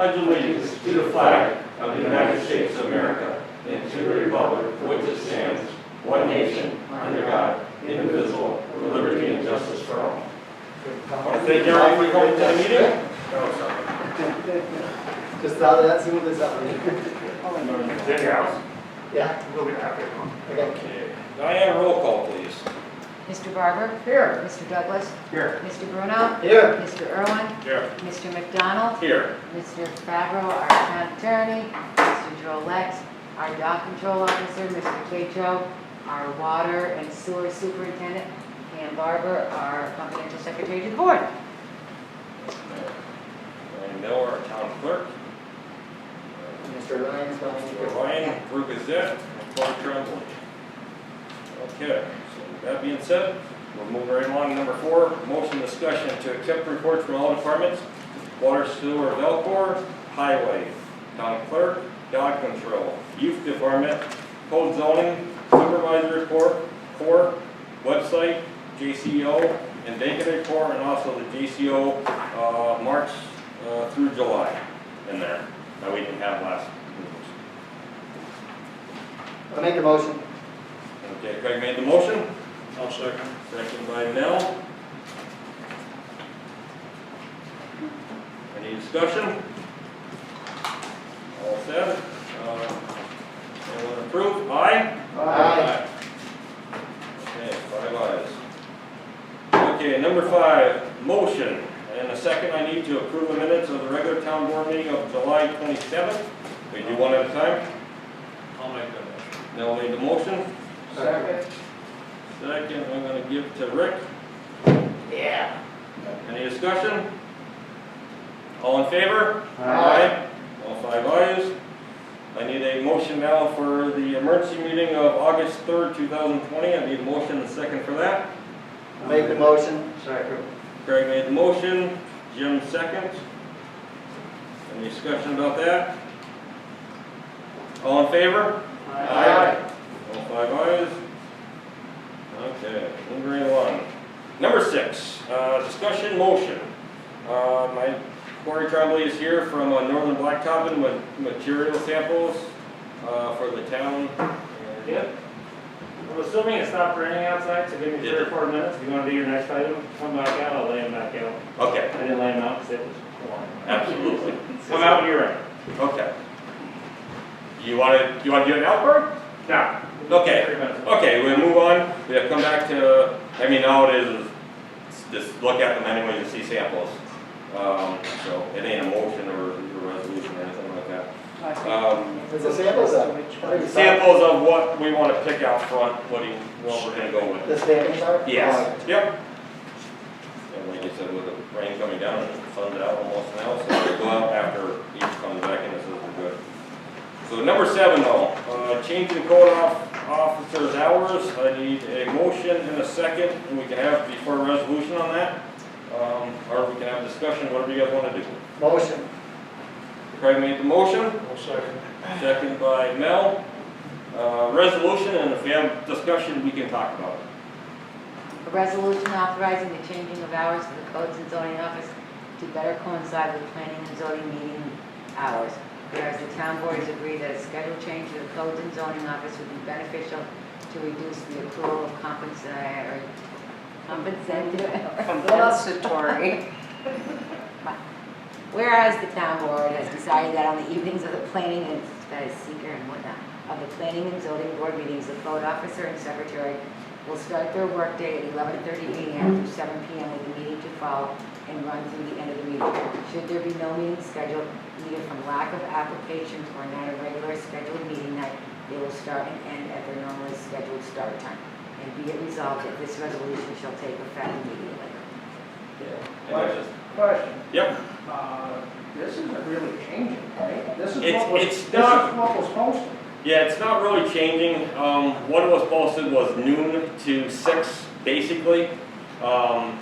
pledge allegiance to the flag of the United States of America and to the republic for which it stands, one nation, under God, indivisible, with liberty and justice for all. I want to thank everyone for coming to the meeting. Just thought of that, see what this up. Is that your house? Yeah. We'll be happy. Okay. Diane, roll call, please. Mr. Barber? Here. Mr. Douglas? Here. Mr. Bruno? Here. Mr. Irwin? Here. Mr. McDonald? Here. Mr. Fabro, our town attorney? Mr. Joel Lex, our dog control officer? Mr. Cato, our water and sewer superintendent? And Barber, our confidential secretary to the board. And Miller, our town clerk. Mr. Ryan's going Mr. Ryan, Brew Gazette, and Clark Tremblay. Okay, so with that being said, we'll move right along to number 4, motion discussion to accept reports from all departments, water, sewer, Velcor, highway, town clerk, dog control, youth department, code zoning, supervisor report, core, website, JCO, and vacant report, and also the JCO March through July in there that we didn't have last meeting. I'll make a motion. Okay, Craig made the motion. I'll second. Second by Nell. Any discussion? All said. Anyone approve? Aye? Aye. Okay, 5 ayes. Okay, number 5, motion. And a second, I need to approve the minutes of the regular town board meeting of July 27th. We do one at a time. I'll make that motion. Nell made the motion. Second. Second, I'm going to give to Rick. Yeah. Any discussion? All in favor? Aye. All 5 ayes. I need a motion now for the emergency meeting of August 3rd, 2020. I need a motion and a second for that. I'll make the motion. Second. Craig made the motion. Jim second. Any discussion about that? All in favor? Aye. All 5 ayes. Okay, moving right along. Number 6, discussion motion. My Corey Tremblay is here from Northern Blacktopping with material samples for the town. Yeah. I'm assuming it's not raining outside, so give me 3 or 4 minutes. If you want to do your next item, come back out, I'll lay them back out. Okay, I didn't lay them out because it was warm. absolutely. Come out when you're ready. Okay. You want to do it now, Bert? No. Okay. 3 minutes. Okay, we'll move on. We have come back to, I mean, now it is just look at them anyway and see samples. So it ain't a motion or a resolution or anything like that. It's a samples of. Samples of what we want to pick out front, what we're going to go with. The stampings are? Yes. Yep. And like I said, with the rain coming down, it sun's out almost now, so we'll go out after each comes back in and says we're good. So number 7 though, changing code officer's hours. I need a motion and a second, and we can have before a resolution on that. Or we can have a discussion, whatever you guys want to do. Motion. Craig made the motion, I'll second. second by Mel. Resolution, and if we have discussion, we can talk about it. A resolution authorizing the changing of hours for the codes and zoning office to better coincide with planning and zoning meeting hours. Whereas the town board has agreed that a schedule change to the codes and zoning office would be beneficial to reduce the accrual of compensatory. Whereas the town board has decided that on the evenings of the planning and, that is seeker and whatnot, of the planning and zoning board meetings, the code officer and secretary will start their workday at 11:30 a.m. through 7 p.m. with the meeting to follow and run through the end of the meeting. Should there be no meeting scheduled, either from lack of applications or not a regular scheduled meeting night, they will start and end at their normally scheduled start time. And be it resolved that this resolution shall take effect immediately. Question. Yep. This isn't really changing, right? This is It's not. what was posted. Yeah, it's not really changing. What was posted was noon to 6, basically, on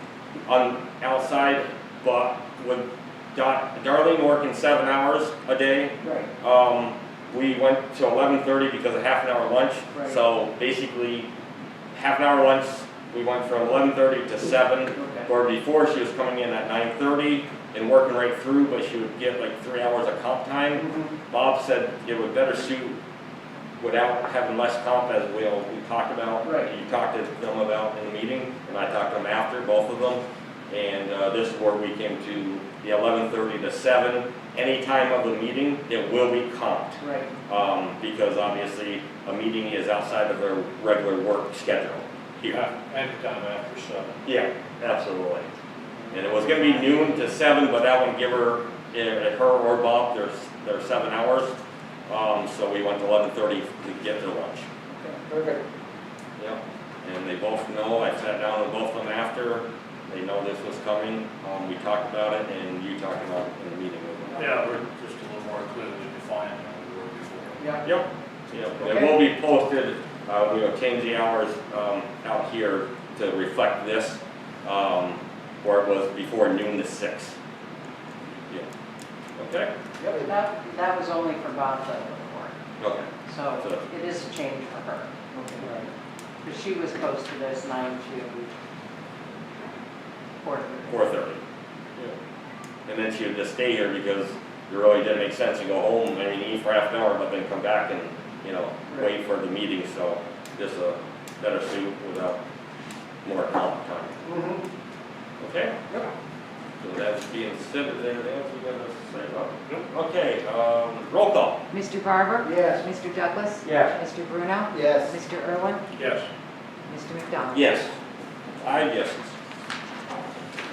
outside, but with Darlene working 7 hours a day. Right. We went to 11:30 because of half an hour lunch. Right. So basically, half an hour lunch, we went from 11:30 to 7. Okay. or before, she was coming in at 9:30 and working right through, but she would get like 3 hours of comp time. Bob said it would better suit without having less comp, as we talked about. Right. You talked to them about in the meeting, and I talked to them after, both of them. And this is where we came to the 11:30 to 7. Any time of the meeting, it will be comped. Right. Because obviously, a meeting is outside of their regular work schedule here. Anytime after 7. Yeah, absolutely. And it was gonna be noon to 7, but that would give her, her or Bob, their 7 hours. So we went to 11:30 to get their lunch. Okay, perfect. Yep. And they both know, I sat down with both of them after, they know this was coming. We talked about it, and you talked about it in the meeting with them. Yeah, we're just a little more clearly defined than we were before. Yeah. Yep. Yep. It will be posted, we will change the hours out here to reflect this, where it was before noon to 6. Yeah. Okay? Yep. That was only for Bob though before, Okay. so So- it is a change for her. Okay, right. Because she was posted as 9 to 4:30. 4:30. And then she would just stay here because it really didn't make sense to go home, I mean, eat for half an hour, but then come back and, wait for the meeting, so just a better suit without more comp time. Mm-hmm. Okay? Yep. So that's being said, is there anything else you got to say about it? Okay, roll call. Mr. Barber? Yes. Mr. Douglas? Yes. Mr. Bruno? Yes. Mr. Irwin? Yes. Mr. McDonald? Yes. 5 yeses.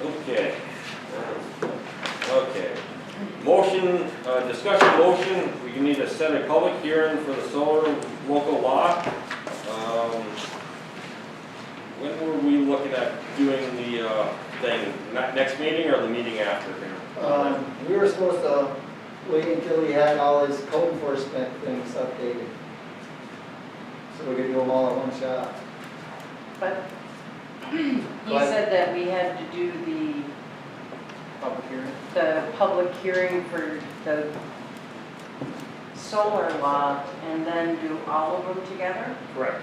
Okay. Okay. Motion, discussion motion, we need to set a public hearing for the solar local law. When were we looking at doing the thing? Next meeting or the meeting after? We were supposed to wait until he had all his code enforcement things updated. So we could do them all at one shot. But he What? said that we had to do Public hearing. the public hearing for the solar law and then do all of them together? Correct.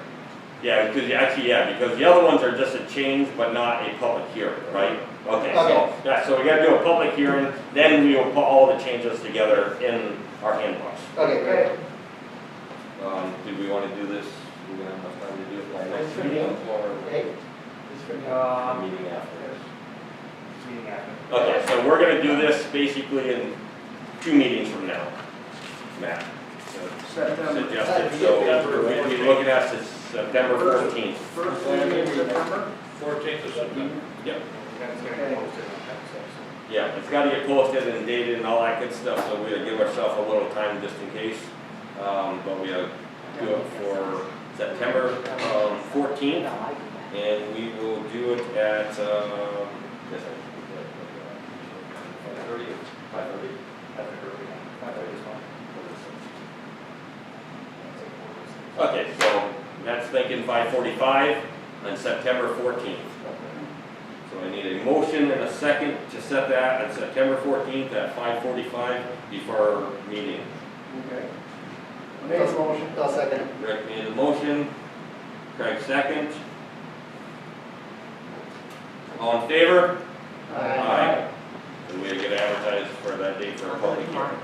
Yeah, because because the other ones are just a change, but not a public hearing, right? Okay, so, Okay. so we gotta do a public hearing, then we will put all the changes together in our handbooks. Okay, great. Do we wanna do this, we're gonna have enough time to do it by next Sure. meeting or Hey, just for a meeting after this? Meeting after. Okay, so we're gonna do this basically in 2 meetings from now, Matt. September. Suggested, so we're gonna be looking at September 14th. First meeting in September? 14th of September. Yep. That's gonna Okay. be posted on that, Yeah, it's gotta get posted and dated and all that good stuff, so we'll give ourselves a little time just in case. But we'll do it for September 14th, and we will do it at, yes, 5:30? 5:30? 5:30 is fine. Okay, so that's thinking 5:45 on September 14th. So I need a motion and a second to set that at September 14th at 5:45 before our meeting. Okay. Make a motion. I'll second it. Rick made a motion, Craig second. All in favor? Aye. And we get advertised for that date for a public hearing.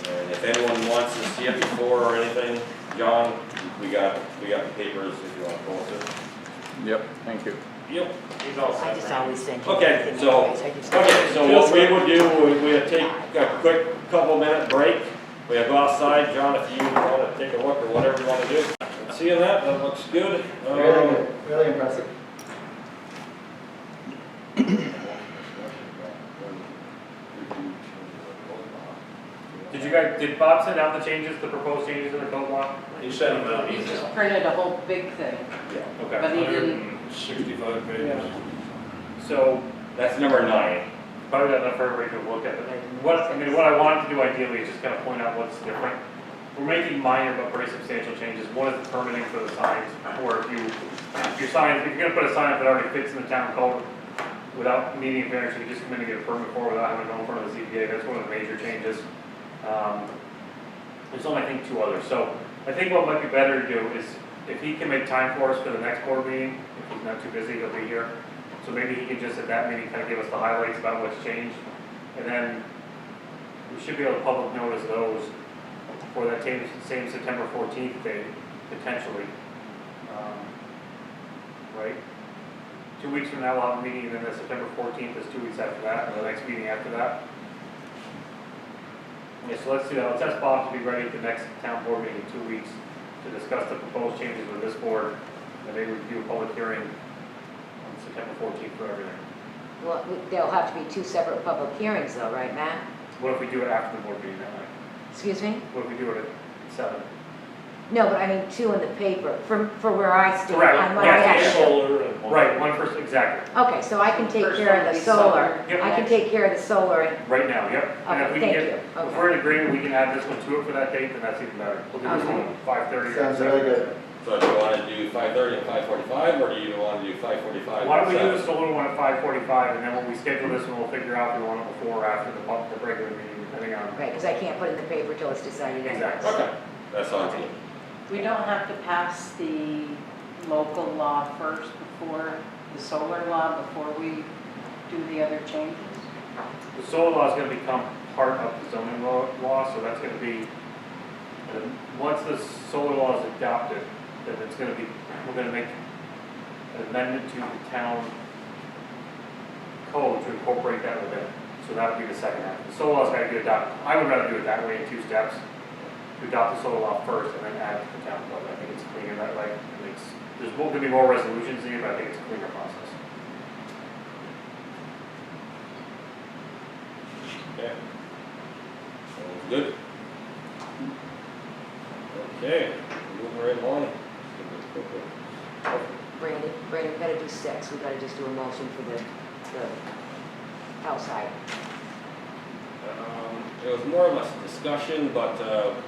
And if anyone wants to see it before or anything, John, we got the papers if you want to post it. Yep, thank you. Yep. He's all I set, just right? always send you. Okay, everything so- anyways, I just- Okay, so what we would do, we'll take a quick couple-minute break. We'll go outside, John, if you want to take a look or whatever you want to do. Seeing that looks good. Really good, really impressive. Did Bob send out the changes, the proposed changes in the code law? He sent them out. He just printed a whole big thing, Okay. but he didn't, 165 pages. So, That's number 9. probably not enough for everybody to look at, but what I wanted to do ideally is just kind of point out what's different. We're making minor but pretty substantial changes. One is the permitting for the signs, or if you're gonna put a sign up that already fits in the town code without needing variance, you can just come in and get a permit for it without having to go in front of the ZBA. That's one of the major changes. There's only, I think, 2 others. So I think what might be better to do is, if he can make time for us for the next board meeting, if he's not too busy, he'll be here. So maybe he can just at that meeting kind of give us the highlights about what's changed. And then we should be able to public notice those for that same September 14th date, potentially. Right? 2 weeks from now, we'll have a meeting, and then the September 14th is 2 weeks after that, and the next meeting after that. Yeah, so let's do that. Let's ask Bob to be ready at the next town board meeting in 2 weeks to discuss the proposed changes with this board, and maybe do a public hearing on September 14th for everything. Well, there'll have to be two separate public hearings though, right, Matt? What if we do it after the board meeting that night? Excuse me? What if we do it at 7? No, but I mean two in the paper, for where I stand. Correct. I'm Yeah, already yeah. at- Solar and. Right, one first, exactly. Okay, so I can take First care one of will the be solar. Yep. I can take care of the solar and, Right now, yep. And if okay, we thank can you. get, if Okay. we're in agreement, we can add this one to it for that date, then that's even better. We'll do this one at 5:30 or Sounds 7. really good. So do you want to do 5:30 and 5:45, or do you want to do 5:45? Why don't we do and the solar one at 5:45, and then when we schedule this one, we'll figure out if we want it before or after the regular meeting, depending on. right, because I can't put it in the paper till it's decided anyways. Exactly. Okay, that sounds good. We don't have to pass the local law first before, the solar law, before we do the other changes? The solar law is gonna become part of the zoning law, so that's gonna be, once the solar law is adopted, then it's gonna be, we're gonna make an amendment to the town code to incorporate that within it. So that'll be the second half. The solar law's gotta get adopted. I would rather do it that way in 2 steps. To adopt the solar law first and then add it to the town code. I think it's cleaner that way. It makes, there's gonna be more resolutions needed, but I think it's a cleaner process. Okay. Sounds good. Okay, moving right along. Brandon, better do 6, we gotta just do a motion for the outside. It was more or less a discussion, but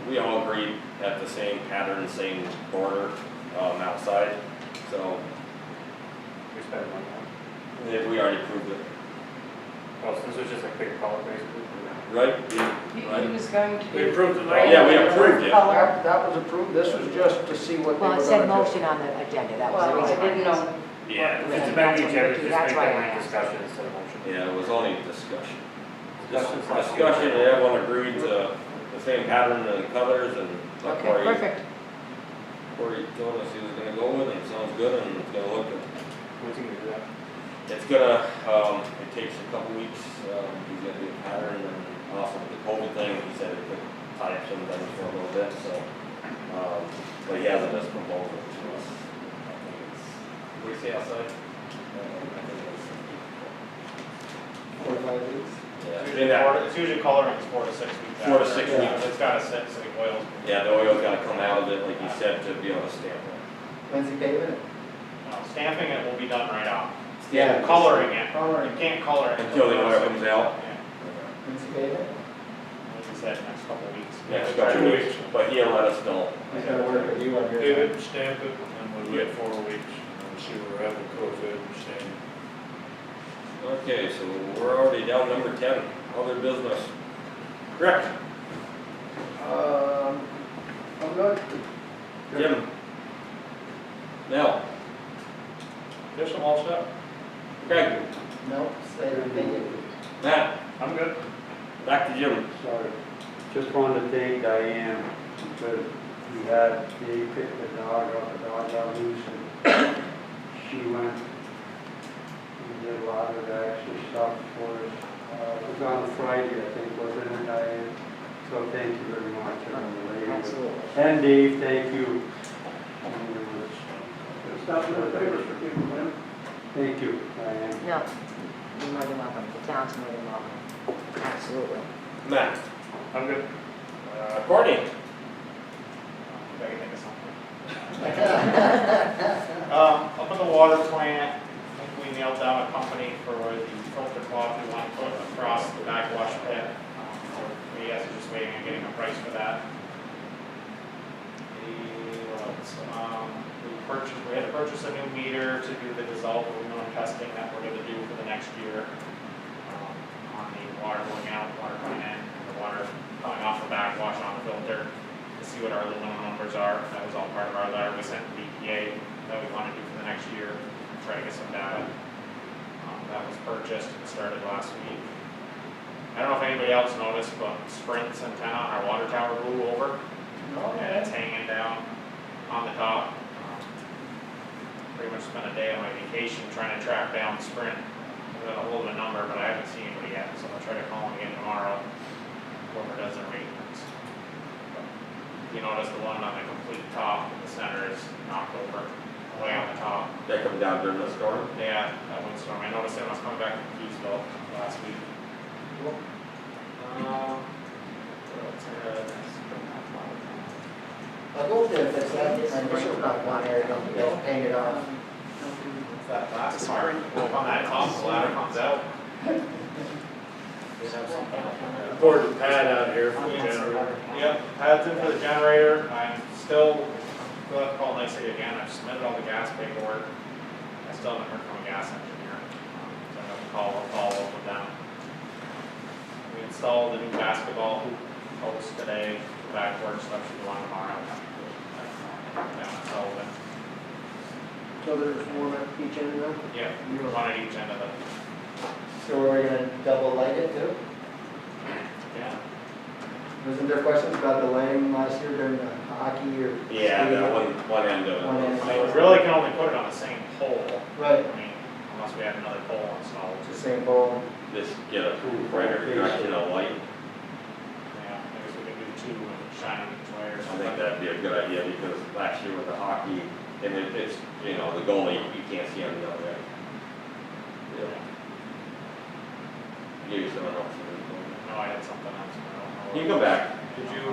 we all agreed at the same pattern, same border outside. So We spent money on it. we already proved it. Oh, so this was just a clear color basically. Right? He was going to. We approved it. Yeah, we approved it. Color. That was approved, this was just to see what they Well, were it said gonna do. motion on the agenda, that was the Well, I reason. didn't know. Yeah. If Yeah, it's amending that's the what agenda, we do. just That's make why I that a asked. discussion instead of motion. Yeah, it was only discussion. Discussion. Discussion, and everyone agreed to the same pattern and colors, and like Okay, Corey perfect. told us he was gonna go with, and it sounds good, and it's gonna look good. Who's he gonna do that? It's gonna, it takes a couple weeks, he's gonna do a pattern, and also with the COVID thing, he said it could tie up some things for a little bit, so, but he hasn't just proposed it to us. I think it's, what do you say outside? I think it's 4 or 5 weeks. Yeah, in that, It's usually coloring is 4 to 6 weeks. 4 to after. 6 weeks. It's gotta sit, so the oils. yeah, the oil's gotta come out of it, like you said, to be able to stamp it. When's he paving it? Stamping it will be done right off. Yeah. Coloring it, Coloring. you can't color it. Until the oil comes out. Yeah, When's he paving it? like you said, next couple of weeks. Next couple weeks, but he'll let us know. He's gotta work with you on your. David, stamp it, and we'll wait 4 weeks, and we'll see what we're having, COVID, and stamp. Okay, so we're already down number 10, other business. Rick, I'm good. Jim. Nell, Yes, I'm all set. Craig, No, stay with Matt, I'm good. back to Jim. Sorry, just wanted to thank Diane, because we had Dave pick the dog out loose, and she went and did a lot of the extra stuff for us. It was on Friday, I think, wasn't it, Diane? So thank you very much, everyone. Absolutely. And Dave, thank you. Stop in the papers for people, man. Thank you, Diane. No, you're more than welcome, the town's more than welcome, absolutely. Matt, I'm good. Courtney, If I can think of something. Up at the water plant, I think we nailed down a company for the filter cloth we want to put across the backwash pit. We guys are just waiting on getting a price for that. We had to purchase a new meter to do the dissolved aluminum testing that we're gonna do for the next year. On the water going out, water coming in, and the water coming off the backwash on the filter, to see what our aluminum numbers are. That was all part of our letter we sent to the EPA that we want to do for the next year, try to get some data. that was purchased and started last week. I don't know if anybody else noticed, but Sprint's antenna on our water tower blew over. And it's hanging down on the top. Pretty much spent a day on my vacation trying to track down Sprint. I got a hold of a number, but I haven't seen anybody yet, so I'll try to call them again tomorrow. Whoever does their maintenance. You notice the one on the complete top in the center is knocked over, way on the top. That come down during the storm? Yeah, that windstorm. I noticed it was coming back from Keysville last week. I'll go there if it's that, get my initial block on there, don't get painted off. It's that last part, well, on that top, the ladder comes out. Poured the pad out here for the generator. Yep, pads in for the generator. I'm still, we'll have to call nicely again. I've submitted all the gas paperwork. I still haven't heard from a gas engineer. So I have to follow up with them. We installed the new basketball hoop post today. The back work stuff should go on tomorrow. Down at Sullivan. So there's one at each end now? Yeah, one at each end of it. So we're gonna double light it too? Yeah. Wasn't there questions about the lighting last year during the hockey or? Yeah, skating? that one end of it. One end. So we really can only put it on the same pole. Right, I mean, unless we have another pole installed. it's the same pole. Just get a brighter direction of light. Yeah, I guess we can do two and shine them each way or I something. think that'd be a good idea because last year with the hockey, and it's, you know, the goalie, you can't see on the other end. Yeah. Give you someone else. No, I had something else. but I don't know. You come back. Did you,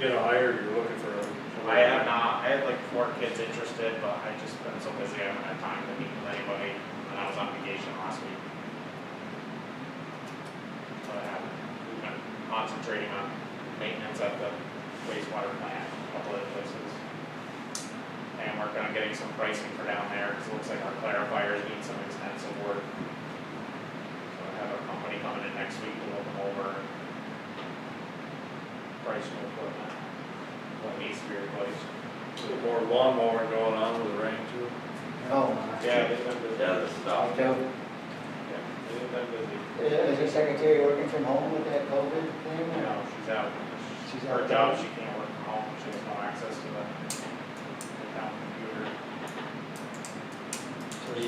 get a hire, you're looking for a? I have not, I had like 4 kids interested, but I just been so busy, I haven't had time to meet with anybody, and I was on vacation last week. So I haven't, we've been concentrating on maintenance at the wastewater plant, a couple of places. And working on getting some pricing for down there, because it looks like our clarifiers need some extensive work. So I have a company coming in next week to look them over. Price new equipment, what needs to be replaced. A little more lawnmower going on with the rain too. Oh. Yeah, they've been busy. Yeah, the stuff. Okay. Yeah, they've been busy. Is your secretary working from home with that COVID thing? You know, she's out. She's Her out job, there? she can't work from home, she has no access to the town computer.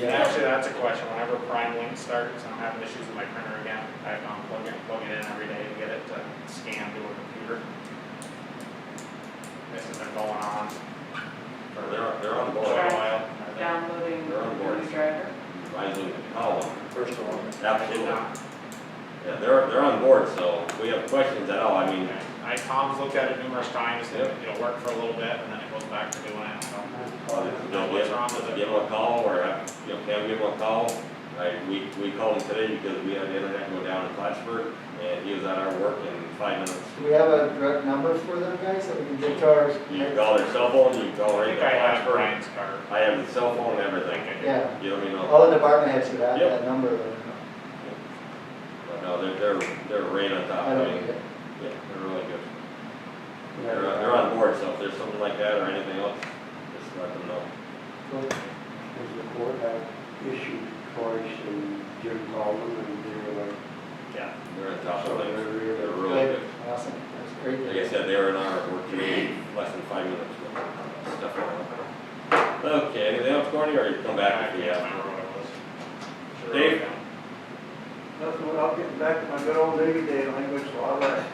Yeah. Actually, that's a question, whenever Prime Link starts, I'm having issues with my printer again, I have to unplug it in every day to get it to scan to a computer. This has been going on for They're on board. quite a while. Downloading They're on board. the driver. Rising column. First one. I did not. Yeah, they're on board, so if we have questions at all, I mean, Tom's looked at it numerous times, and it'll work for a little bit, and then it goes back to doing it, so. What's wrong with it? give them a call, or, you know, Cam give them a call. We called him today because we had the internet go down in Plattsburgh, and he was at our work in 5 minutes. Do we have a direct number for them guys that we can get to ours? You can call their cell phone, you can call I right think to I have Plattsburgh. Brian's card. I have the cell phone and everything. Yeah, You know what I mean? all the department heads should have Yep. that number. But no, they're right on top. I don't mean, need it. Yeah, they're really good. They're on board, so if there's something like that or anything else, just let them know. Does the court have issued twice and Jim called them and they were like, Yeah, they're on top so of they're things. really. They're really good. Awesome, that's great. Like I said, they were in our work today, less than 5 minutes. with Stuff like that. Okay, anything else, Courtney, or you come back if you I have? can't remember what it was. Sure Dave? wrote it down. Nothing without getting back to my good old Navy Day language, so I'll let.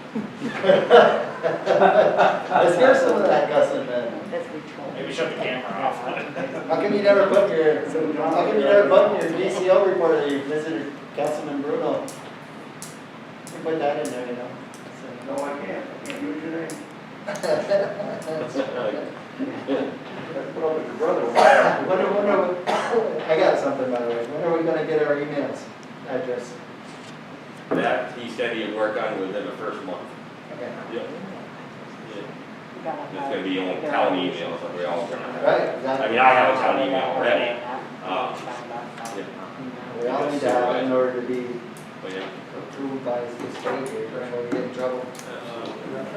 Let's hear some of that, Gus and Ben. That's what we told Maybe shut the camera off. How come you never put in your DCO report that you visited Councilman Bruno? You put that in there, you know? No, I can't use your name. Put up with your brother. I got something, by the way. When are we gonna get our emails address? That, he said he'd work on within the first month. Okay. Yep. It's gonna be on town emails that we all gonna have. Right, exactly. I mean, I have a town email already. We all need to have it in order to be But yeah, approved by the state here, before we get in trouble.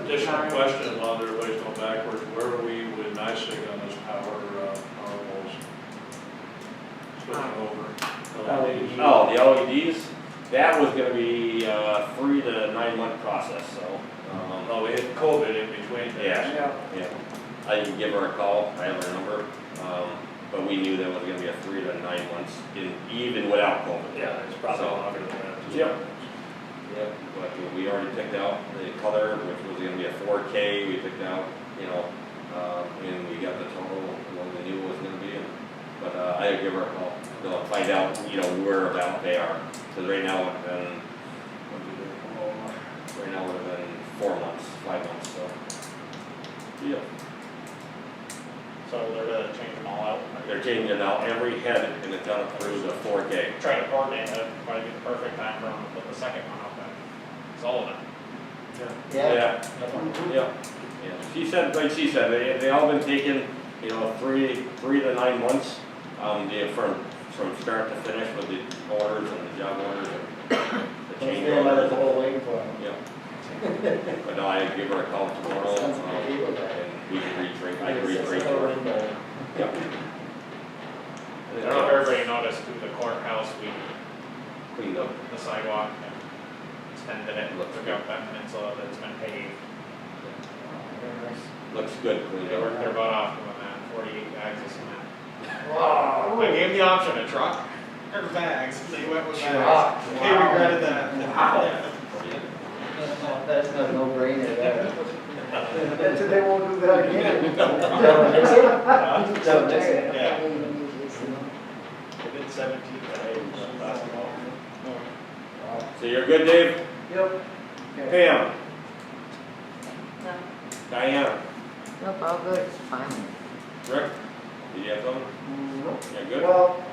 Additional question while everybody's going backwards, where are we with NICEAG on those power poles? switching over. LED. Oh, the LEDs, that was gonna be a 3 to 9 month process, so. Oh, we hit COVID in between there. Yeah, yeah. I can give her a call, I have her number, but we knew that was gonna be a 3 to 9 months, even without COVID. Yeah, it's probably So- longer than that. Yep. Yep, but we already picked out the color, which was gonna be a 4K, we picked out, and we got the total, what we knew it was gonna be. But I'll give her a call, to find out, where about they are. Cause right now it's been, right now it would have been 4 months, 5 months, so. Yeah, So they're gonna change them all out. they're changing out every head and it's done through the 4K. Try to coordinate, that'd probably be the perfect time for them to put the second one up then. Sullivan. Yeah. Yeah. She said, like she said, they all been taking, 3 to 9 months, from start to finish with the orders and the job orders and the change Stand by the orders. pole waiting for them. Yeah. But no, I give her a call tomorrow, Sounds okay with that. and we can retrain, I can It's retrain a her. rainbow. Yep. I don't know if everybody noticed through the courthouse, we, Cleaned up. the sidewalk and extended it, took out that peninsula that's been paved. Very nice. Looks good, cleaned They up. worked their butt off doing that, 48 bags of cement. Wow. I gave the option, a truck or bags, they went with Truck. bags. They Wow. regretted that. Wow. That's not a no-brainer there. That's it, they won't do that again. Don't mix it. Don't mix it. Yeah. They even usually see. They did 17 bags, basketball. So you're good, Dave? Yep. Pam? No, Diana? nope, all good, it's fine. Rick? Did you have something? Nope. Yeah, good? Well,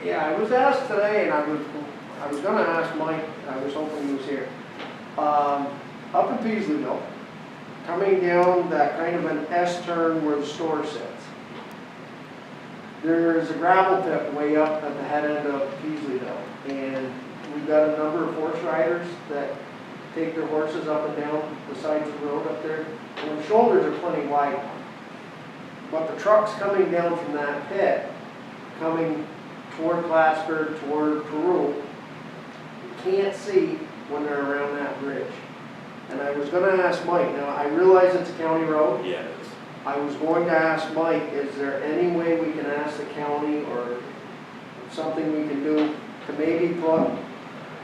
yeah, I was asked today, and I was gonna ask Mike, I was hoping he was here. Up in Peasleyville, coming down that kind of an S-turn where the store sits. There's a gravel pit way up at the head end of Peasleyville, and we've got a number of horse riders that take their horses up and down the sides of the road up there, and the shoulders are plenty wide. But the trucks coming down from that pit, coming toward Plattsburgh, toward Peru, you can't see when they're around that bridge. And I was gonna ask Mike, now I realize it's a county road. Yeah, it is. I was going to ask Mike, is there any way we can ask the county or something we can do to maybe put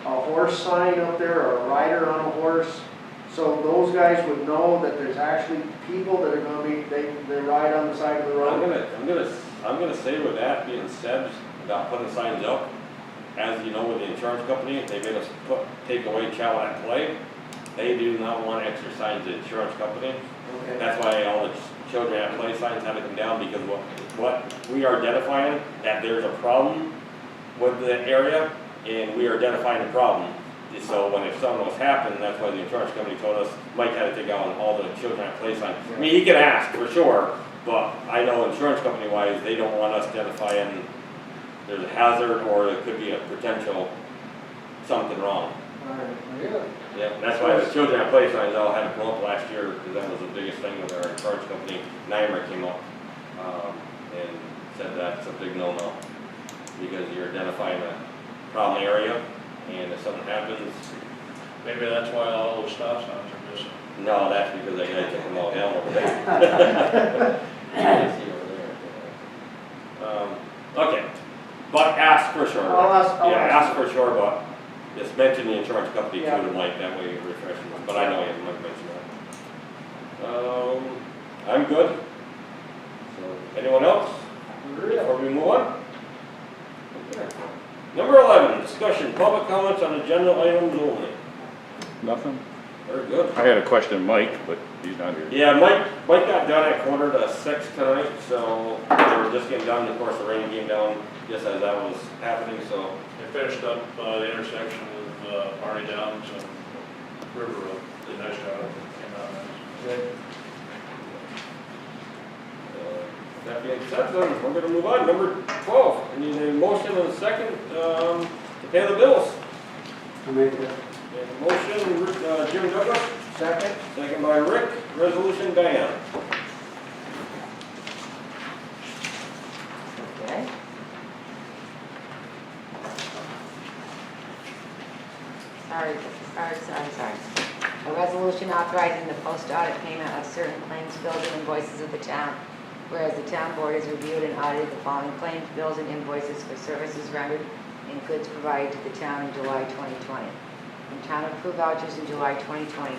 a horse sign up there or a rider on a horse? So those guys would know that there's actually people that are gonna be, they ride on the side of the road. I'm gonna say with that being said, about putting signs up, as you know, with the insurance company, they made us take away child at play. They do not want extra signs, the insurance company. Okay. That's why all the children at play signs have to come down, because what we are identifying, that there's a problem with the area, and we are identifying the problem. So when if something was happening, that's why the insurance company told us, Mike had to take out all the children at play signs. I mean, he can ask for sure, but I know insurance company wise, they don't want us identifying there's a hazard or it could be a potential something wrong. Alright. Really? Yeah, and that's why the children at play signs all had to come up last year, because that was the biggest thing with our insurance company. Nymer came up, and said that's a big no-no, because you're identifying a problem area, and if something happens, Maybe that's why all those stop signs are missing. no, that's because they gotta take them all down over there. You see over there. Okay, but ask for sure. I'll Yeah, ask. ask for sure, but just mention the insurance company too Yeah. to Mike, that way you refresh them, but I know you might mention that. I'm good. So, anyone else before we move on? Okay. Number 11, discussion, public comments on agenda items only. Nothing? Very good. I had a question, Mike, but he's not here. Yeah, Mike got done at 5:45 tonight, so we were just getting done. Of course, the rain came down just as that was happening, so. They finished up the intersection with Barney Downs and River Road. Did a nice job. Came out nice. That being said, then we're gonna move on. Number 12, I need a motion and a second to pay the bills. I make that. And a motion, Jim Douglas, Second? second by Rick, resolution Diane. Okay. sorry. A resolution authorizing the post-audit payment of certain claims, bills, and invoices of the town. Whereas the town board has reviewed and audited the following claims, bills, and invoices for services rendered and goods provided to the town in July 2020. And town approved vouchers in July 2020,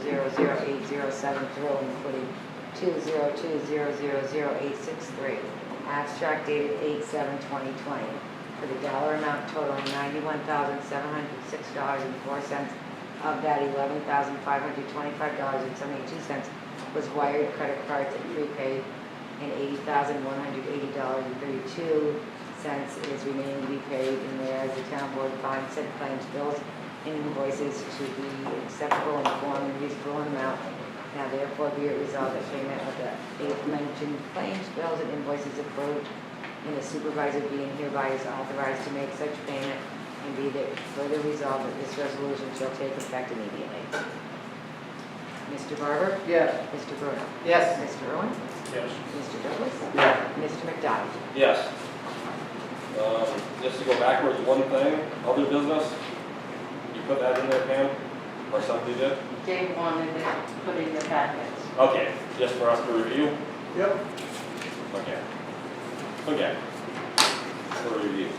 202000807 through, including 202000863. Abstract dated 8/7/2020 for the dollar amount totaling $91,706.04. Of that, $11,525.72 was wired credit cards and prepaid, and $80,180.32 is remaining to be paid. And whereas the town board finds said claims, bills, and invoices to be acceptable in form and reasonable amount, now therefore be it resolved that payment of the mentioned claims, bills, and invoices approved, and the supervisor being hereby is authorized to make such payment, and be that further resolved that this resolution shall take effect immediately. Mr. Barber? Yes. Mr. Bruno? Yes. Mr. Irwin? Yes. Mr. Douglas? Yeah. Mr. McDonald? Yes. Just to go backwards, one thing, other business, you put that in there, Pam, or somebody did? Dave wanted it put in your packets. Okay, just for us to review? Yep. Okay. For review.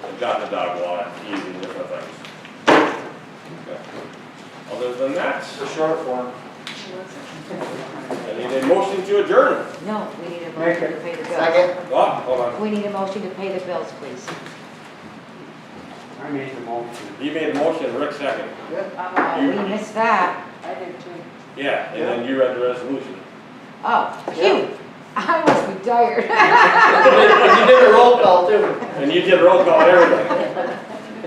I've gotten the dog wallet, keys, and different things. Okay. Other than that, The short form. I need a motion to adjourn. No, we need a Make motion it. to pay the bills. Second. Oh, hold on. We need a motion to pay the bills, please. I made the motion. You made the motion, Rick second. Oh, we missed that. I did too. Yeah, and then you read the resolution. Oh, phew. I must be tired. You did a roll call too. And you did roll call and everything.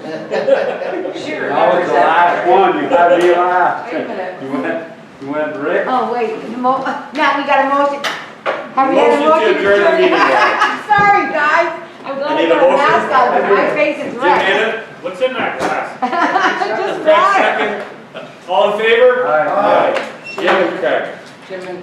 Sure. That was the last one, you had me last. Wait a minute. You went Rick? Oh, wait, now we got a motion. Have we had a Motion to motion? adjourn the meeting, guys. Sorry, guys. I'm I glad I need a got a motion. mask on, but my face is Jim red. made it, What's in that glass? Just Craig water. second. All in favor? Aye. Jim and Craig. Jim and